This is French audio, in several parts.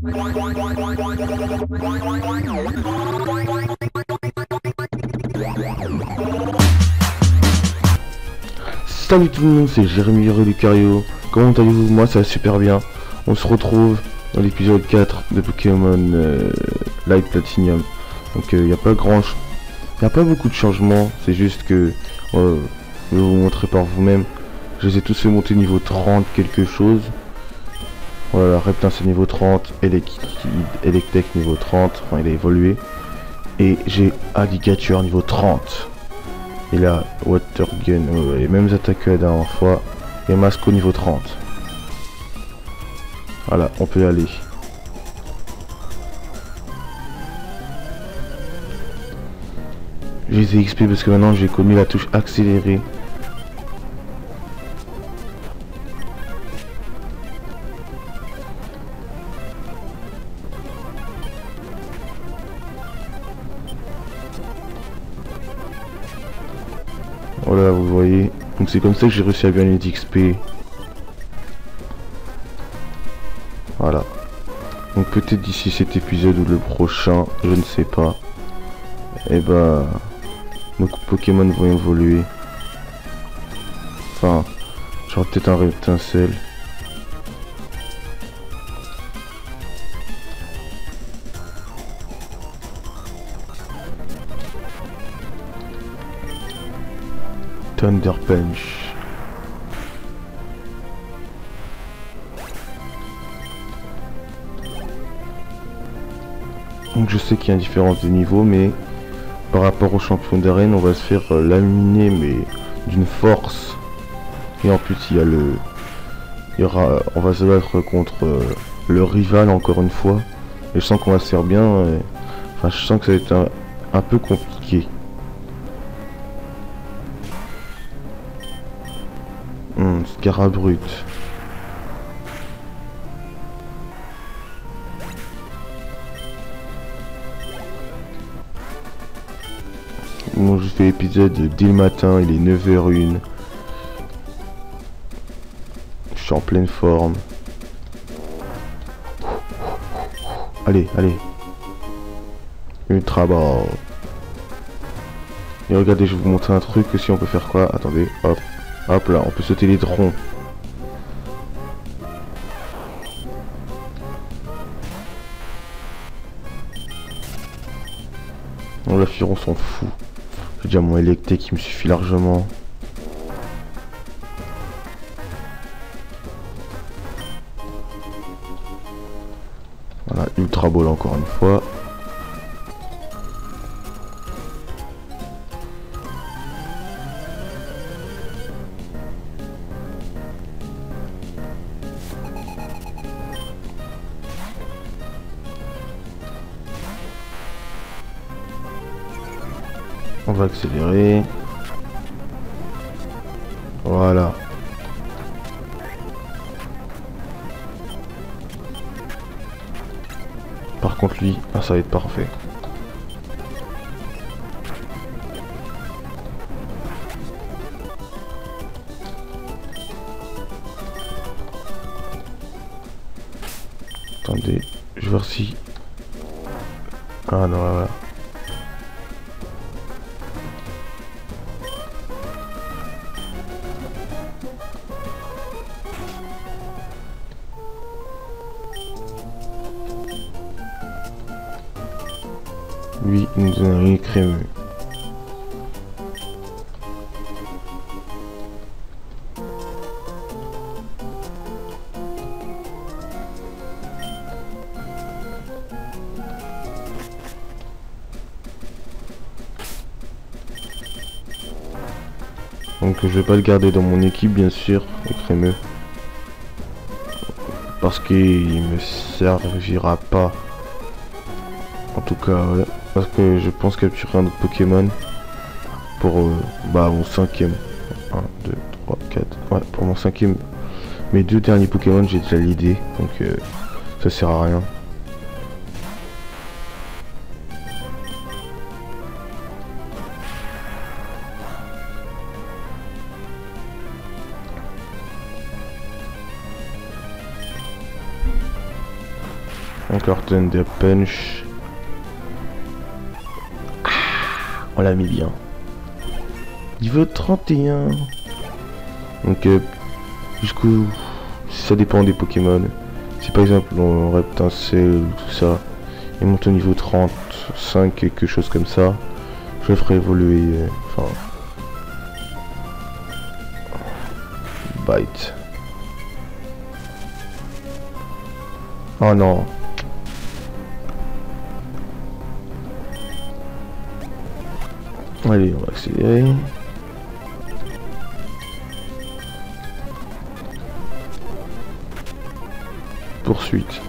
Salut tout le monde, c'est Jérémy Lucario. Comment allez-vous? Moi ça va super bien. On se retrouve dans l'épisode 4 de Pokémon Light Platinum. Donc il n'y a pas beaucoup de changements. C'est juste que je vais vous montrer par vous-même. Je les ai tous fait monter niveau 30 quelque chose. Voilà, Reptile c'est niveau 30, Electek niveau 30, enfin il a évolué. Et j'ai Alligator niveau 30. Et là, Watergun, les mêmes attaques que la dernière fois. Et Masco niveau 30. Voilà, on peut y aller. Je les ai XP parce que maintenant j'ai connu la touche accélérée. Voilà, vous voyez. Donc c'est comme ça que j'ai réussi à gagner les XP. Voilà. Donc peut-être d'ici cet épisode ou le prochain, je ne sais pas. Et bah, nos Pokémon vont évoluer. Enfin, j'aurai peut-être un Reptincelle. Thunder Punch. Donc je sais qu'il y a une différence de niveau, mais par rapport au champion d'arène, on va se faire laminer, mais d'une force. Et en plus il y aura, on va se battre contre le rival encore une fois. Et je sens qu'on va se faire bien. Enfin, je sens que ça va être un peu compliqué. Scarabrut. Bon, je fais l'épisode dès le matin, il est 9h01. Je suis en pleine forme. Allez, allez. Ultra Ball. Et regardez, je vais vous montrer un truc aussi, on peut faire quoi? Attendez, hop. Hop là, on peut sauter les troncs. On la on s'en fout. J'ai déjà mon Electek qui me suffit largement. Voilà, Ultra Ball encore une fois. On va accélérer. Voilà. Par contre lui, ça va être parfait. Attendez, je vais voir si... Ah non, voilà. Lui, il nous donne un crémeux. Donc je vais pas le garder dans mon équipe, bien sûr, le crémeux. Parce qu'il me servira pas. En tout cas, ouais. Parce que je pense capturer un autre Pokémon pour mon 5ème. 1, 2, 3, 4. Ouais, pour mon 5ème. Mes 2 derniers Pokémon, j'ai déjà l'idée. Donc ça sert à rien. Encore Thunder Punch. On l'a mis bien. Niveau 31. Donc jusqu'où ça dépend des Pokémon. Si par exemple on Reptincelle ou tout ça, il monte au niveau 35, quelque chose comme ça, je le ferai évoluer. Enfin. Bite. Oh non. Allez, on va accélérer. Poursuite.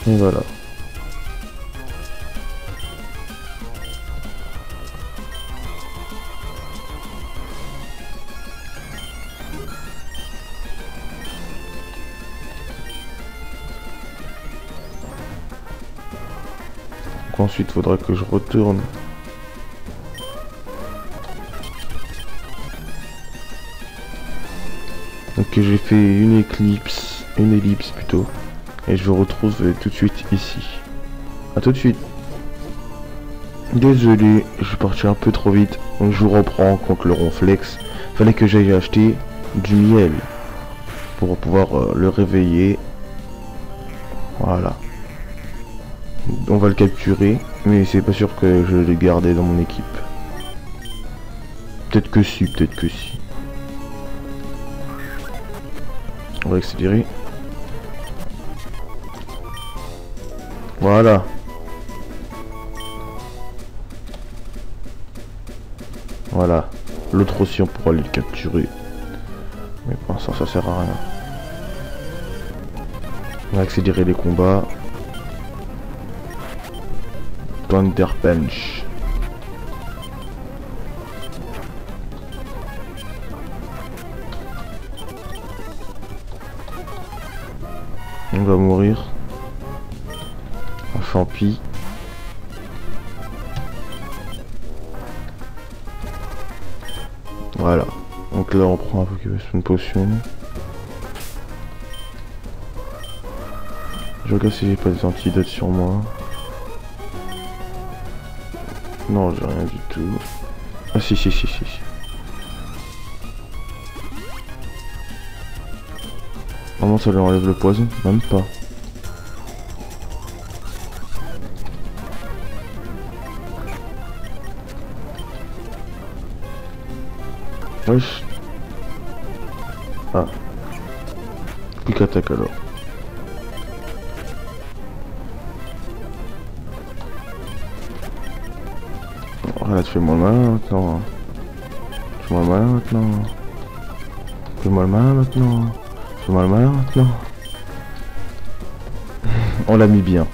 Et voilà. Donc ensuite, faudra que je retourne. Donc j'ai fait une ellipse plutôt. Et je vous retrouve tout de suite ici. A tout de suite. Désolé, je suis parti un peu trop vite. Donc je vous reprends contre le ronflex. Fallait que j'aille acheter du miel. Pour pouvoir le réveiller. Voilà. On va le capturer. Mais c'est pas sûr que je l'ai gardé dans mon équipe. Peut-être que si, peut-être que si. On va accélérer. Voilà. Voilà. L'autre aussi on pourra le capturer. Mais pour l'instant ça sert à rien. On va accélérer les combats. Thunder Punch. On va mourir. Un champi. Voilà. Donc là on prend un Pokémon, une potion. Je regarde si j'ai pas des antidotes sur moi. Non, j'ai rien du tout. Ah si. Vraiment ça lui enlève le poison? Même pas. Wesh. Ah. Quick attaque alors. Voilà, tu fais moi le malin maintenant. Fais-moi le malin maintenant. Fais-moi le malin maintenant. Fais-moi le malin maintenant. On l'a mis bien.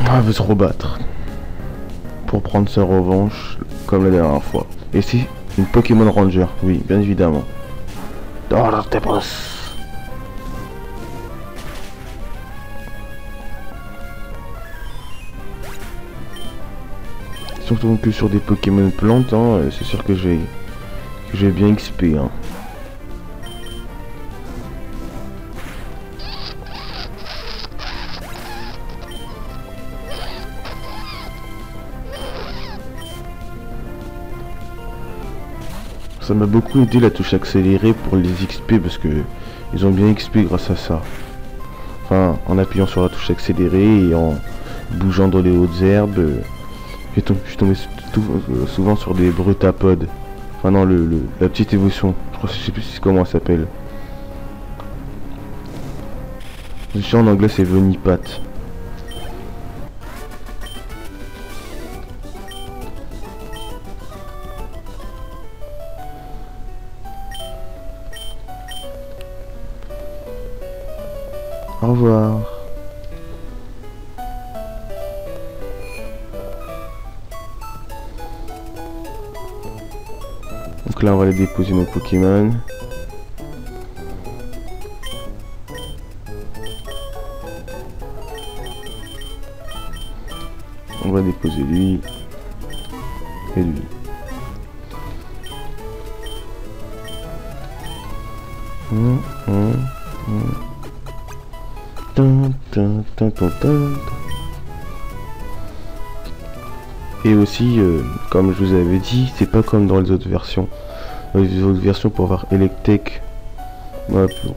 On veut se rebattre pour prendre sa revanche comme la dernière fois. Et si une Pokémon Ranger, oui, bien évidemment. Dans tes boss. Surtout que sur des Pokémon plantes, hein, c'est sûr que j'ai bien XP. Hein. Ça m'a beaucoup aidé la touche accélérée pour les XP parce que ils ont bien XP grâce à ça. Enfin, en appuyant sur la touche accélérée et en bougeant dans les hautes herbes, je suis tombé souvent sur des brutapodes. Enfin non, la petite évolution, je sais plus comment elle s'appelle. Je sais en anglais c'est Venipat. Au revoir. Donc là on va aller déposer nos Pokémon. On va déposer lui et lui. Et aussi, comme je vous avais dit, c'est pas comme dans les autres versions. Dans les autres versions, pour avoir Electek,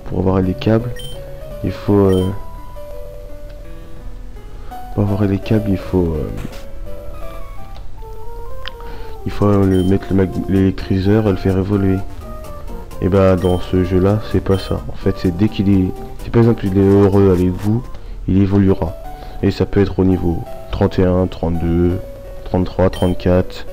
pour avoir les câbles, il faut pour avoir les câbles, il faut mettre l'électriseur et le faire évoluer. Et bah dans ce jeu là c'est pas ça. En fait c'est dès qu'il est, si par exemple il est heureux avec vous, il évoluera. Et ça peut être au niveau 31, 32, 33, 34.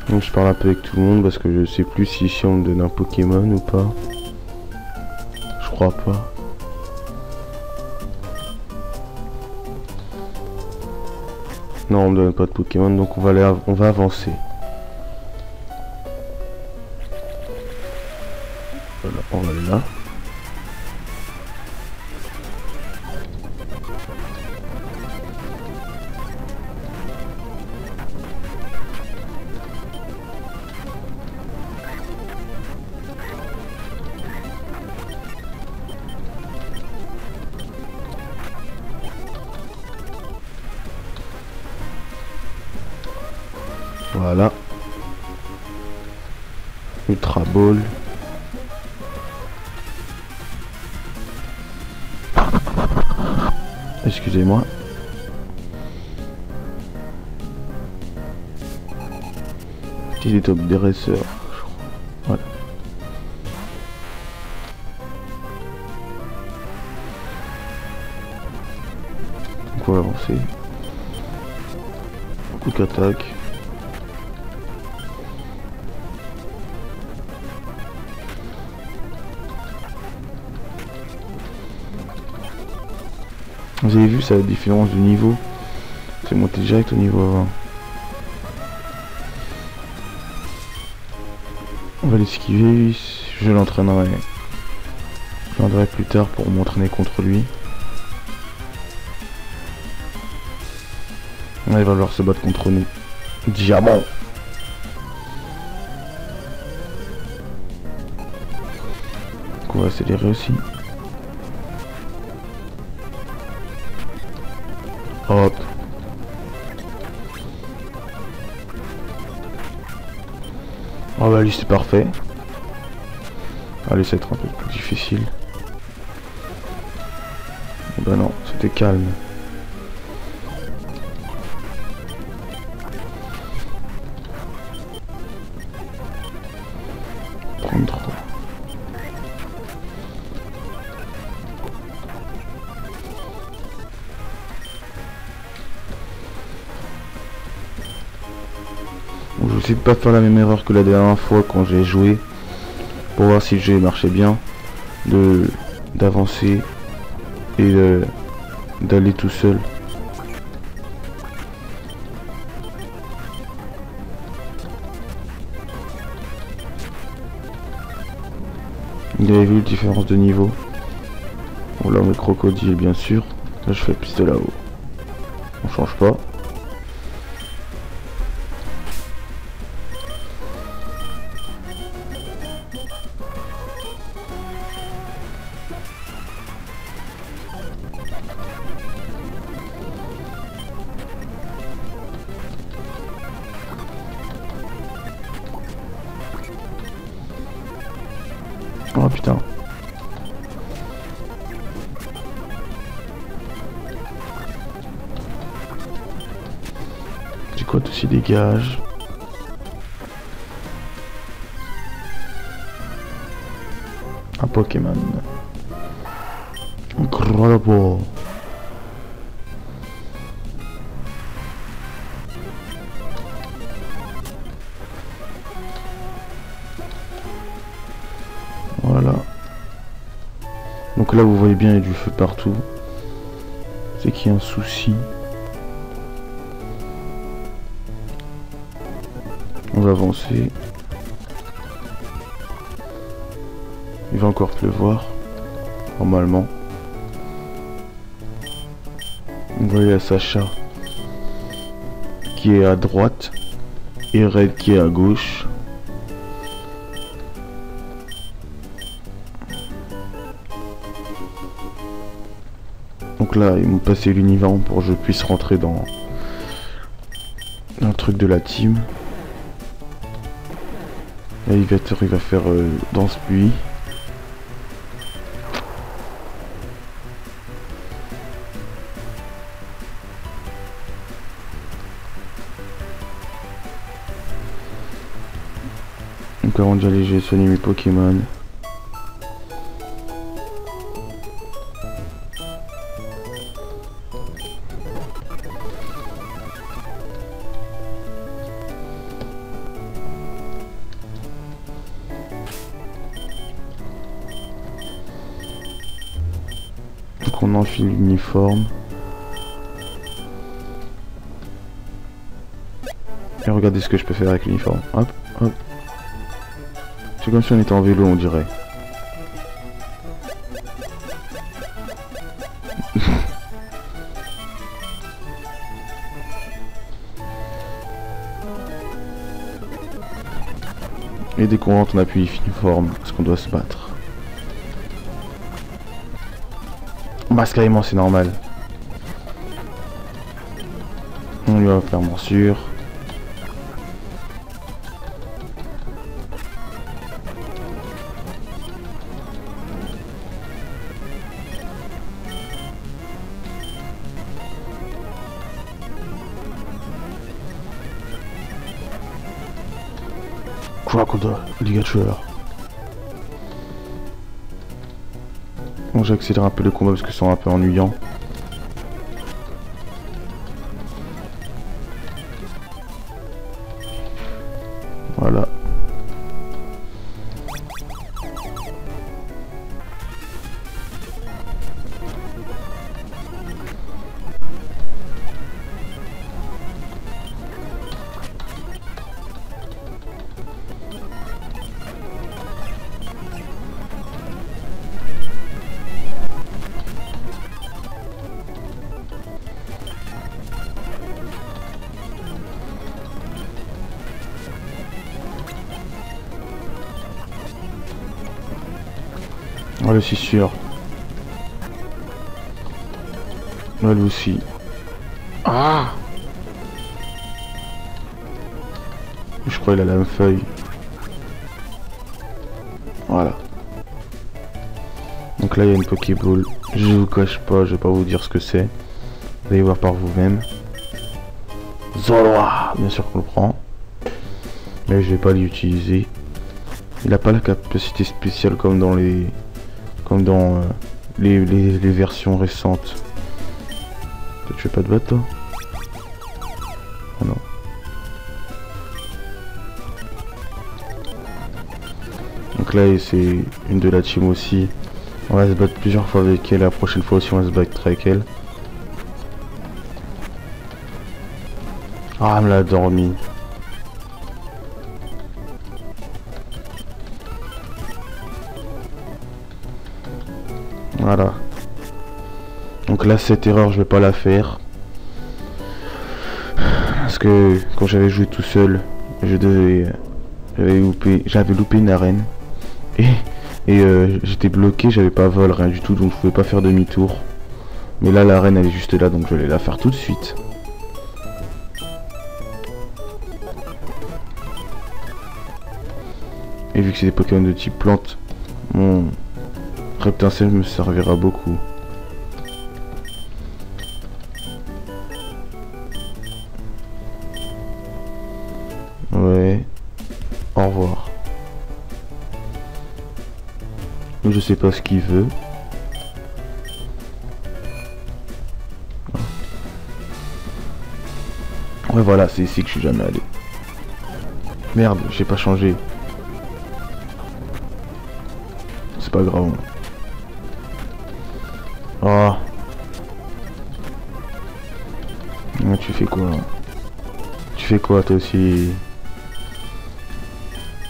Donc je parle un peu avec tout le monde parce que je sais plus si ici on me donne un Pokémon ou pas. Je crois pas. Non, on me donne pas de Pokémon, donc on va avancer. Voilà, on va aller là. Voilà. Ultra Ball. Excusez-moi. Il est top dresseur. Voilà. Donc on va avancer. Quick attaque. Vous avez vu, ça la différence de niveau. C'est monté direct au niveau 20. On va l'esquiver. Je l'entraînerai. Je l'entraînerai plus tard pour m'entraîner contre lui. Il va falloir se battre contre nous. Diamant. Donc on va accélérer aussi. Hop. Oh bah lui c'est parfait. Allez, ça va être un peu plus difficile. Bah non, c'était calme. Je vais essayer de pas faire la même erreur que la dernière fois quand j'ai joué, pour voir si le jeu marchait bien, d'avancer et d'aller tout seul. Vous avez vu la différence de niveau. Bon là on met crocodile bien sûr. Là je fais plus de là-haut. On change pas. Oh putain. C'est quoi aussi dégage. Un Pokémon. Incroyable. Donc là vous voyez bien il y a du feu partout. C'est qu'il y a un souci. On va avancer. Il va encore pleuvoir. Normalement. On va aller à Sacha qui est à droite et Red qui est à gauche. Donc là ils m'ont passé l'uniforme pour que je puisse rentrer dans le truc de la team. L'alligator il va faire danse pluie. Donc avant d'y aller j'ai soigné mes Pokémon. Donc on enfile l'uniforme. Et regardez ce que je peux faire avec l'uniforme. Hop, hop. C'est comme si on était en vélo, on dirait. Et dès qu'on rentre, on appuie uniforme parce qu'on doit se battre. Masque carrément, c'est normal. On lui va faire morsure. Crocodile, alligator. Bon, j'accélère un peu le combat parce que c'est un peu ennuyant. Voilà. Voilà, c'est sûr. Elle aussi. Ah! Je crois qu'il a la même feuille. Voilà. Donc là, il y a une Pokéball. Je vous cache pas, je vais pas vous dire ce que c'est. Vous allez voir par vous-même. Zoroa! Bien sûr qu'on le prend. Mais je vais pas l'utiliser. Il n'a pas la capacité spéciale comme dans les... les versions récentes. Toi, tu fais pas de batte, toi? Ah non. Donc là, c'est une de la team aussi. On va se battre plusieurs fois avec elle. La prochaine fois aussi, on va se battre avec elle. Ah, elle me l'a dormi. Voilà. Donc là, cette erreur, je vais pas la faire. Parce que quand j'avais joué tout seul, j'avais loupé une arène. Et j'étais bloqué, j'avais pas vol, rien du tout, donc je pouvais pas faire demi-tour. Mais là, l'arène, elle est juste là, donc je vais la faire tout de suite. Et vu que c'est des Pokémon de type plante, mon Reptincelle me servira beaucoup. Ouais. Au revoir. Je sais pas ce qu'il veut. Ouais, voilà, c'est ici que je suis jamais allé. Merde, j'ai pas changé. C'est pas grave. Oh. Mais tu fais quoi? Tu fais quoi toi aussi?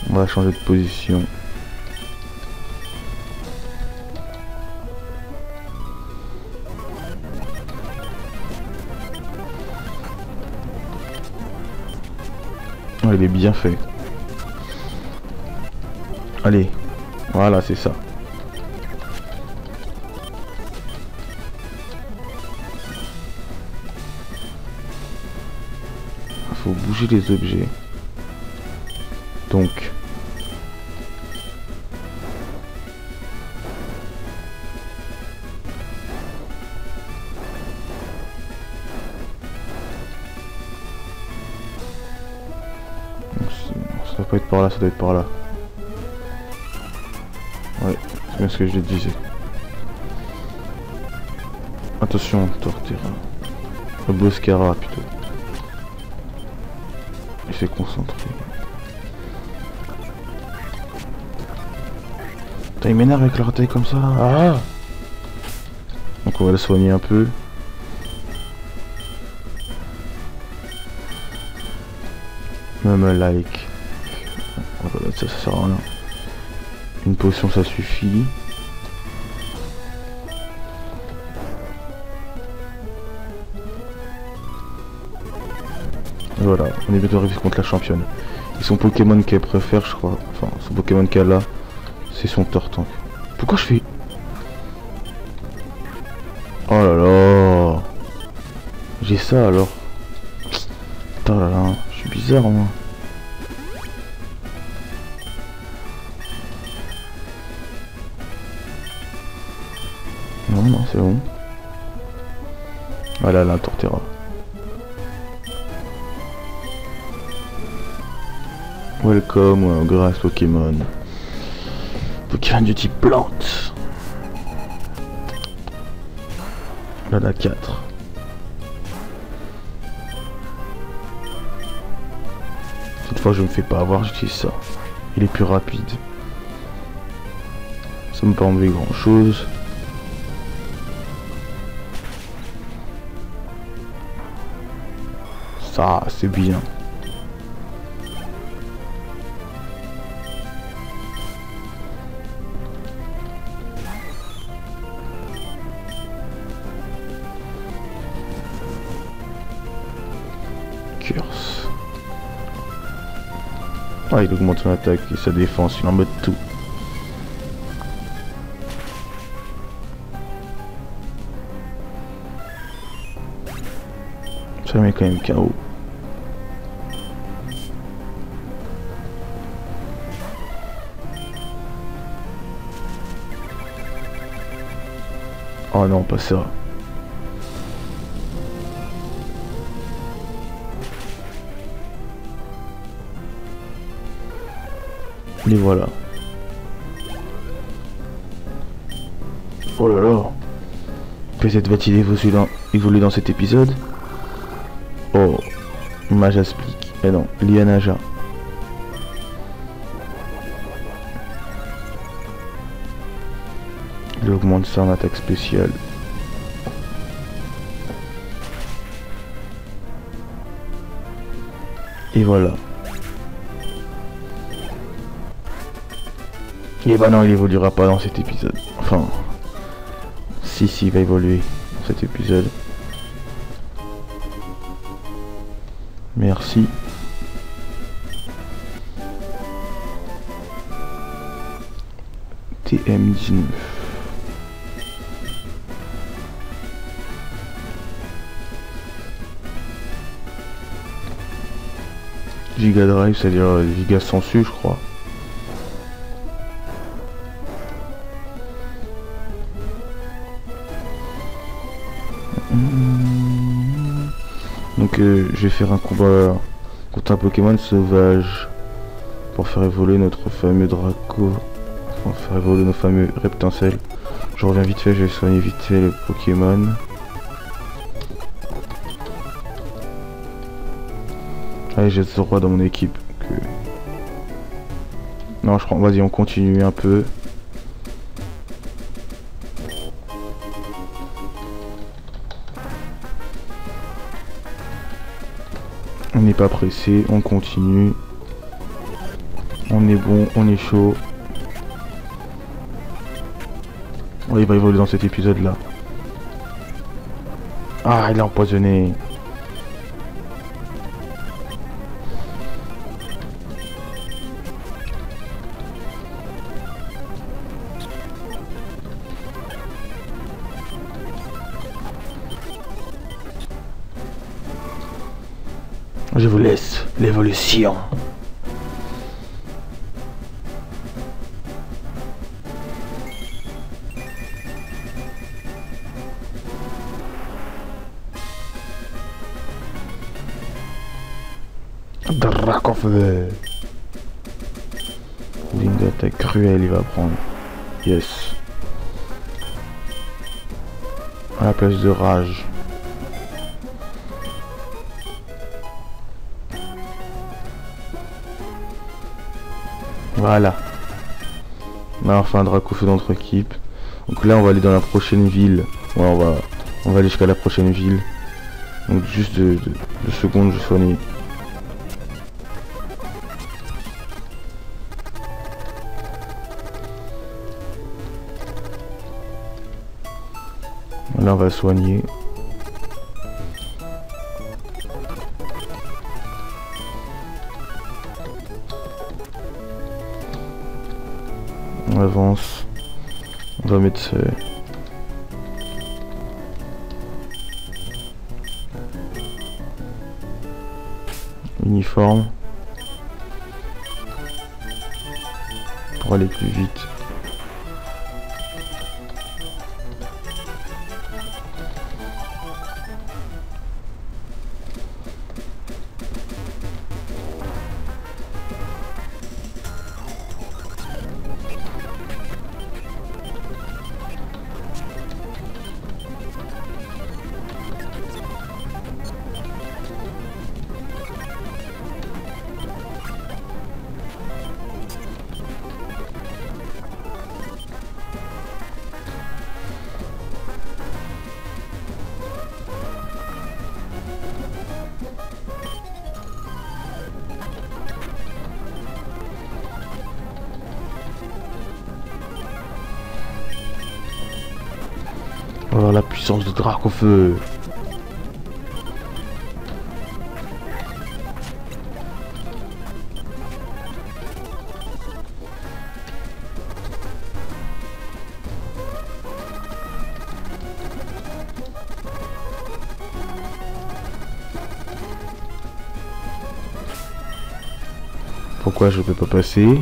On va changer de position. Oh, il est bien fait. Allez, voilà, c'est ça. Faut bouger les objets. Donc. Ça doit pas être par là, ça doit être par là. Ouais, c'est bien ce que je disais. Attention, Torterra. Le Boscara plutôt. Il s'est concentré. Putain, il m'énerve avec leur taille comme ça. Ah, donc on va le soigner un peu. Même like. Voilà, ça sert à rien. Une potion ça suffit. Voilà, on est bientôt arrivé contre la championne. Et son Pokémon qu'elle préfère, je crois. Enfin, son Pokémon qu'elle a, c'est son Tortank. Pourquoi je fais... Oh là là. J'ai ça alors. Putain là là, je suis bizarre moi. Non, non, c'est bon. Voilà, là, Torterra. Welcome, grâce Pokémon. Pokémon du type plante. Là, la 4. Cette fois, je me fais pas avoir, j'utilise ça. Il est plus rapide. Ça me pas enlever grand chose. Ça, c'est bien. Curse. Ah, il augmente son attaque et sa défense, il en met tout. Ça met quand même KO. Oh non, pas ça. Et voilà. Oh là là. Peut-être va-t-il évoluer dans cet épisode. Oh. Majaspic. Eh non, Lianaja. Il augmente ça en attaque spéciale. Et voilà. Et bah non, il évoluera pas dans cet épisode. Enfin, si, il va évoluer dans cet épisode. Merci. TM19. Giga Drive, c'est-à-dire Giga Sensu, je crois. Donc je vais faire un combat contre un Pokémon sauvage pour faire évoluer notre fameux Draco, pour faire évoluer nos fameux Reptincelles. Je reviens vite fait, je vais soigner vite fait le Pokémon. Allez, j'ai Zoroa dans mon équipe. Non, je crois, vas-y, on continue un peu. n'est pas pressé, on continue. On est bon, on est chaud. Ouais, il va évoluer dans cet épisode là. Ah, il est empoisonné. Je vous laisse l'évolution. Dracofeu. Ligne d'attaque cruelle, il va prendre. Yes. À la place de rage. Voilà. On a enfin un Dracofeu dans notre équipe. Donc là on va aller dans la prochaine ville. Ouais, on va aller jusqu'à la prochaine ville. Donc juste de secondes je soigne. Là on va soigner. On avance. On va mettre ce... uniforme. Pour aller plus vite. Oh, la puissance de Dracofeu. Pourquoi je peux pas passer?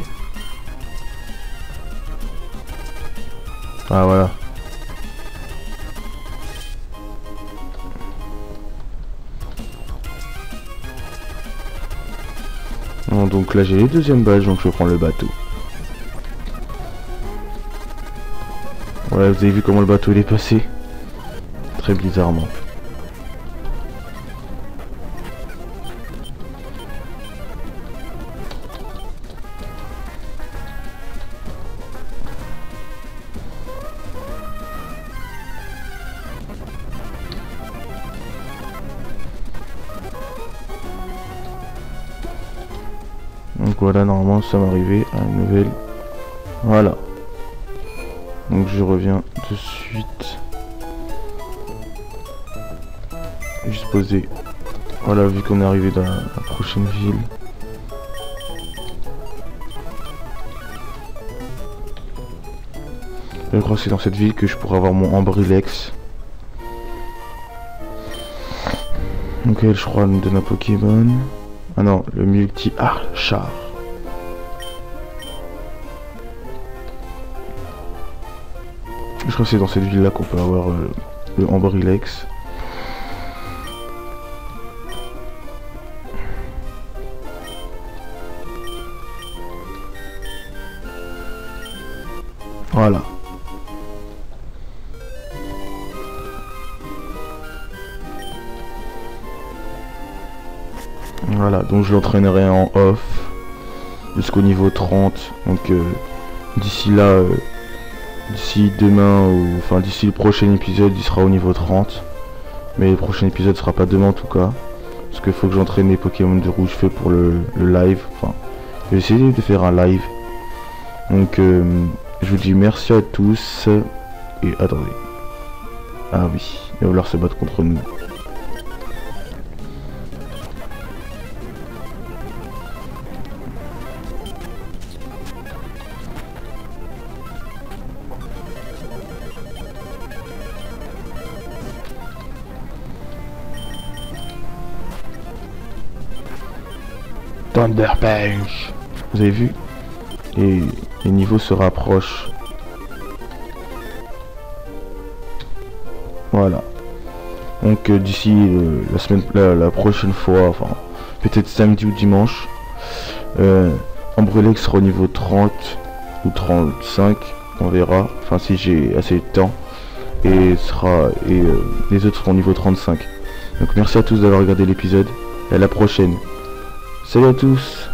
Ah voilà. Bon, donc là j'ai les deuxièmes badges, donc je prends le bateau. Voilà, vous avez vu comment le bateau il est passé? Très bizarrement. Donc voilà, normalement ça m'arrivait à une nouvelle. Voilà. Donc je reviens de suite. Juste poser. Voilà, vu qu'on est arrivé dans la prochaine ville. Je crois que c'est dans cette ville que je pourrais avoir mon Ambrilex. Donc elle, je crois, nous donne un Pokémon. Ah non, le multi-char. Je crois que c'est dans cette ville là qu'on peut avoir le Ambrilex. Voilà. Voilà, donc je l'entraînerai en off jusqu'au niveau 30. Donc d'ici là, d'ici demain, ou enfin d'ici le prochain épisode, il sera au niveau 30. Mais le prochain épisode sera pas demain en tout cas. parce qu'il faut que j'entraîne les Pokémon de rouge feu pour le live. Enfin, je vais essayer de faire un live. Donc je vous dis merci à tous. Et attendez. Ah oui, il va vouloir se battre contre nous. Thunder Punch. Vous avez vu? Et les niveaux se rapprochent. Voilà. Donc d'ici la prochaine fois, enfin peut-être samedi ou dimanche, Ambrelex sera au niveau 30 ou 35, on verra. Enfin si j'ai assez de temps. Et les autres seront au niveau 35. Donc merci à tous d'avoir regardé l'épisode. Et à la prochaine. Salut à tous.